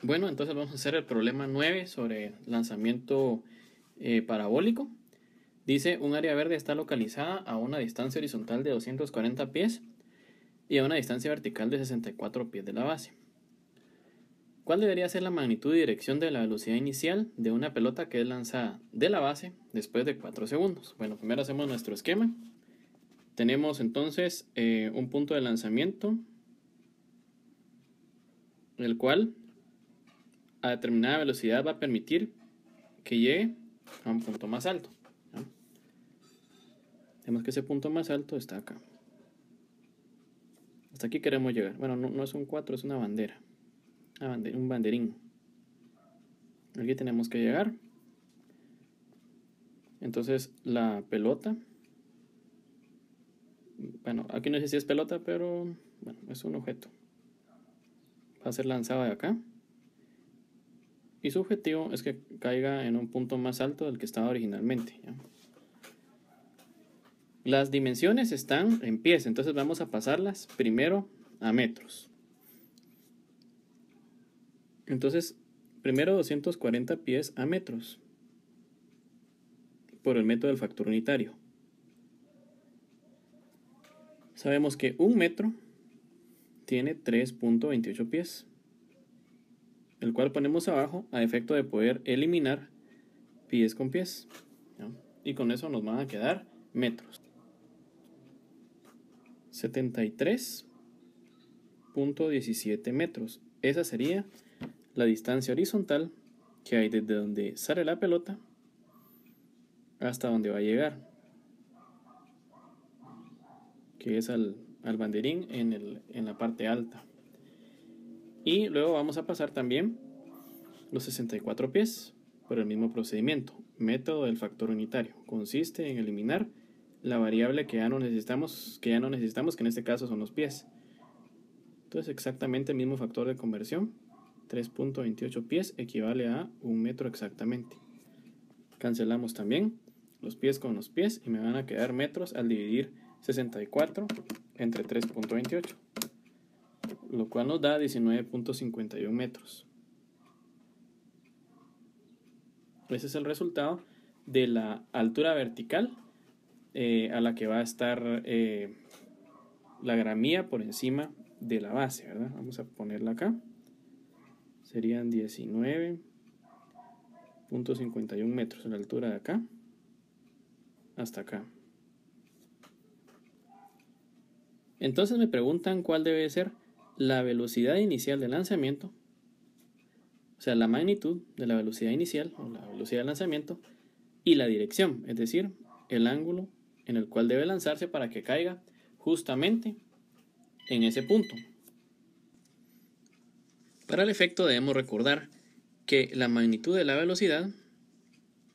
Bueno, entonces vamos a hacer el problema 9 sobre lanzamiento parabólico. Dice, un área verde está localizada a una distancia horizontal de 240 pies y a una distancia vertical de 64 pies de la base. ¿Cuál debería ser la magnitud y dirección de la velocidad inicial de una pelota que es lanzada de la base después de 4 segundos? Bueno, primero hacemos nuestro esquema. Tenemos entonces un punto de lanzamiento, el cual a determinada velocidad va a permitir que llegue a un punto más alto. Vemos que ese punto más alto está acá. Hasta aquí queremos llegar. Bueno, no es un 4, es una bandera. Un banderín. Aquí tenemos que llegar. Entonces la pelota, bueno, aquí no sé si es pelota, pero bueno, es un objeto. Va a ser lanzada de acá. Y su objetivo es que caiga en un punto más alto del que estaba originalmente, ¿ya? Las dimensiones están en pies, entonces vamos a pasarlas primero a metros. Entonces, primero 240 pies a metros por el método del factor unitario. Sabemos que un metro tiene 3.28 pies, el cual ponemos abajo a efecto de poder eliminar pies con pies, ¿ya? Y con eso nos van a quedar metros. 73.17 metros. Esa sería la distancia horizontal que hay desde donde sale la pelota hasta donde va a llegar, que es al banderín en la parte alta. Y luego vamos a pasar también los 64 pies por el mismo procedimiento. Método del factor unitario. Consiste en eliminar la variable que ya no necesitamos, que en este caso son los pies. Entonces exactamente el mismo factor de conversión. 3.28 pies equivale a 1 metro exactamente. Cancelamos también los pies con los pies y me van a quedar metros al dividir 64 entre 3.28, lo cual nos da 19.51 metros. Ese es el resultado de la altura vertical a la que va a estar la gramía por encima de la base, ¿verdad? Vamos a ponerla acá. Serían 19.51 metros en la altura de acá hasta acá. Entonces me preguntan cuál debe ser la velocidad inicial del lanzamiento, o sea, la magnitud de la velocidad inicial o la velocidad del lanzamiento, y la dirección, es decir, el ángulo en el cual debe lanzarse para que caiga justamente en ese punto. Para el efecto debemos recordar que la magnitud de la velocidad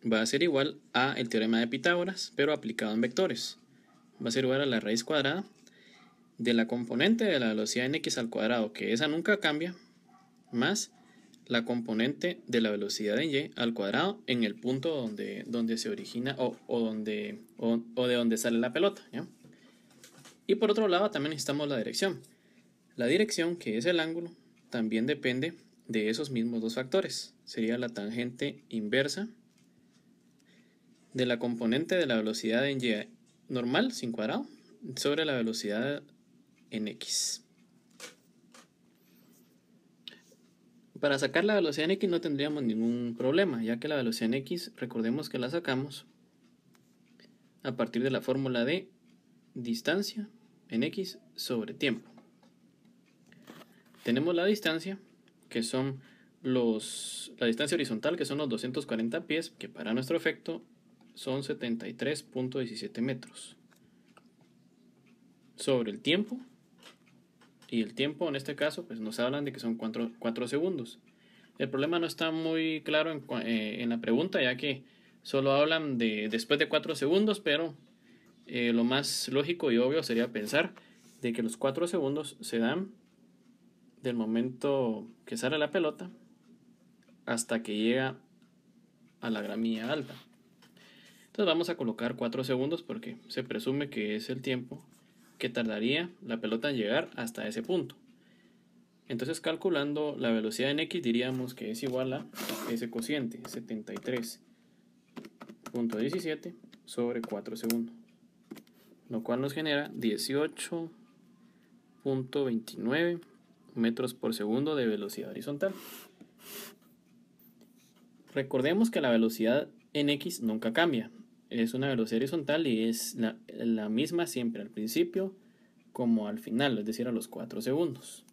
va a ser igual a el teorema de Pitágoras, pero aplicado en vectores. Va a ser igual a la raíz cuadrada de la componente de la velocidad en x al cuadrado, que esa nunca cambia, más la componente de la velocidad en y al cuadrado en el punto donde se origina o de donde sale la pelota, ¿ya? Y por otro lado también necesitamos la dirección. La dirección, que es el ángulo, también depende de esos mismos dos factores. Sería la tangente inversa de la componente de la velocidad en y normal, sin cuadrado, sobre la velocidad en x. Para sacar la velocidad en x no tendríamos ningún problema, ya que la velocidad en x, recordemos que la sacamos a partir de la fórmula de distancia en x sobre tiempo. Tenemos la distancia, que son la distancia horizontal, que son los 240 pies, que para nuestro efecto son 73.17 metros, sobre el tiempo. Y el tiempo en este caso pues nos hablan de que son 4 segundos. El problema no está muy claro en la pregunta, ya que solo hablan de después de 4 segundos, pero lo más lógico y obvio sería pensar de que los 4 segundos se dan del momento que sale la pelota hasta que llega a la gramilla alta. Entonces vamos a colocar 4 segundos porque se presume que es el tiempo que tardaría la pelota en llegar hasta ese punto. Entonces, calculando la velocidad en x, diríamos que es igual a ese cociente, 73.17 sobre 4 segundos, lo cual nos genera 18.29 metros por segundo de velocidad horizontal. Recordemos que la velocidad en x nunca cambia, es una velocidad horizontal y es la misma siempre al principio como al final, es decir, a los 4 segundos.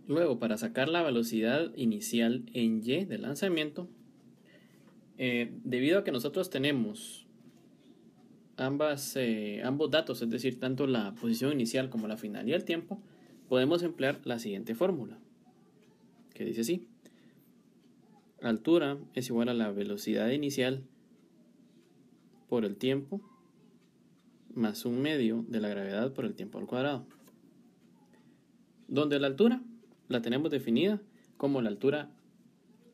Luego, para sacar la velocidad inicial en y del lanzamiento, debido a que nosotros tenemos ambos datos, es decir, tanto la posición inicial como la final y el tiempo, podemos emplear la siguiente fórmula, que dice así: altura es igual a la velocidad inicial por el tiempo más 1/2 de la gravedad por el tiempo al cuadrado, donde la altura la tenemos definida como la altura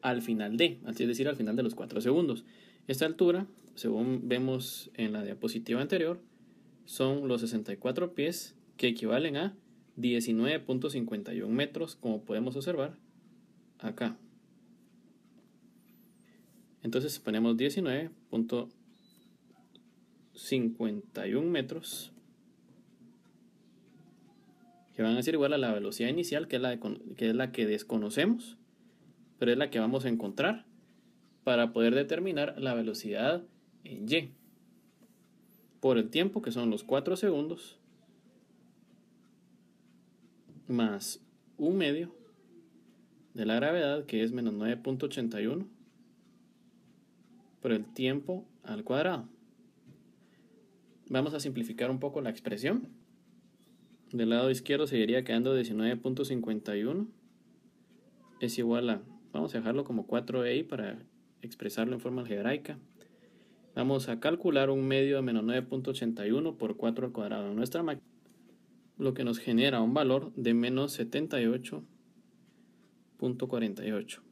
al final es decir, al final de los 4 segundos. Esta altura, según vemos en la diapositiva anterior, son los 64 pies, que equivalen a 19.51 metros, como podemos observar acá. Entonces ponemos 19.51 metros, que van a ser igual a la velocidad inicial, que es la que desconocemos, pero es la que vamos a encontrar para poder determinar la velocidad en y, por el tiempo, que son los 4 segundos, más 1/2 de la gravedad, que es menos 9.81, por el tiempo al cuadrado. Vamos a simplificar un poco la expresión. Del lado izquierdo seguiría quedando 19.51 es igual a, vamos a dejarlo como 4i para expresarlo en forma algebraica. Vamos a calcular 1/2 de menos 9.81 por 4 al cuadrado en nuestra máquina, lo que nos genera un valor de menos 78.48.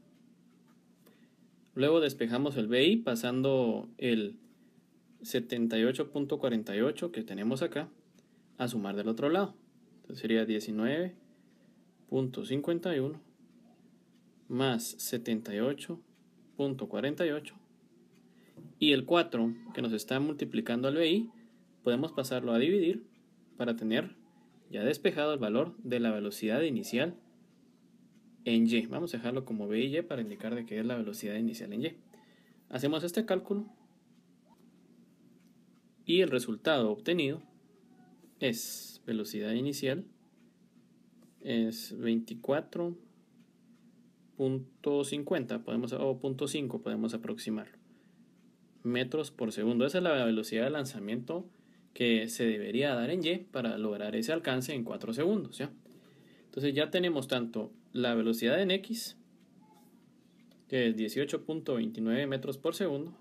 Luego despejamos el BI pasando el 78.48 que tenemos acá a sumar del otro lado. Entonces sería 19.51 más 78.48, y el 4 que nos está multiplicando al BI podemos pasarlo a dividir para tener ya despejado el valor de la velocidad inicial en y. Vamos a dejarlo como B y Y para indicar de qué es la velocidad inicial en y. Hacemos este cálculo y el resultado obtenido es velocidad inicial es 24.50 o 0.5 podemos aproximarlo metros por segundo. Esa es la velocidad de lanzamiento que se debería dar en y para lograr ese alcance en 4 segundos, ¿ya? Entonces ya tenemos tanto la velocidad en x, que es 18.29 metros por segundo,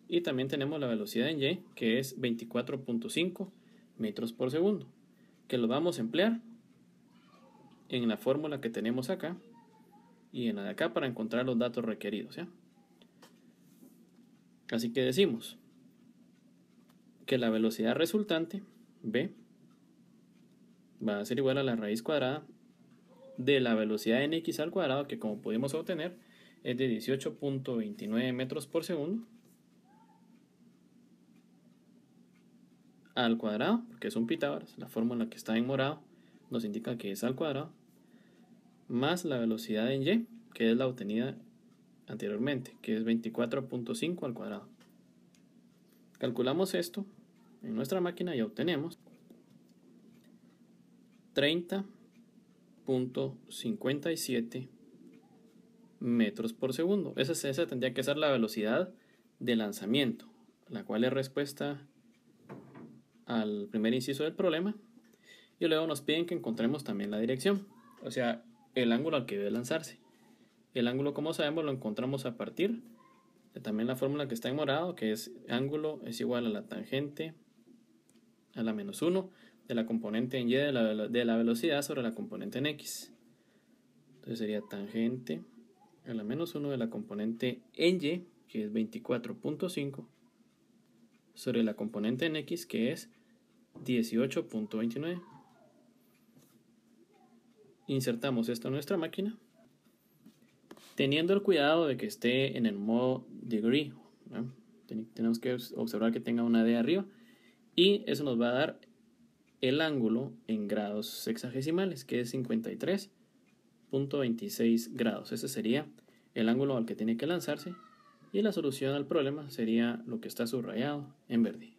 y también tenemos la velocidad en y, que es 24.5 metros por segundo, que lo vamos a emplear en la fórmula que tenemos acá y en la de acá para encontrar los datos requeridos, ¿ya? Así que decimos que la velocidad resultante, v, va a ser igual a la raíz cuadrada de la velocidad en x al cuadrado, que como pudimos obtener es de 18.29 metros por segundo, al cuadrado, porque es un Pitágoras, la fórmula que está en morado nos indica que es al cuadrado, más la velocidad en y, que es la obtenida anteriormente, que es 24.5 al cuadrado. Calculamos esto en nuestra máquina y obtenemos 30.57 metros por segundo. Esa tendría que ser la velocidad de lanzamiento, la cual es respuesta al primer inciso del problema, y luego nos piden que encontremos también la dirección, o sea, el ángulo al que debe lanzarse. El ángulo, como sabemos, lo encontramos a partir de también la fórmula que está en morado, que es ángulo es igual a la tangente a la menos 1 de la componente en y de la velocidad sobre la componente en x. Entonces sería tangente a la menos 1 de la componente en y, que es 24.5, sobre la componente en x, que es 18.29. insertamos esto en nuestra máquina, teniendo el cuidado de que esté en el modo degree, ¿no? Tenemos que observar que tenga una D arriba, y eso nos va a dar el ángulo en grados sexagesimales, que es 53.26 grados. Ese sería el ángulo al que tiene que lanzarse, y la solución al problema sería lo que está subrayado en verde.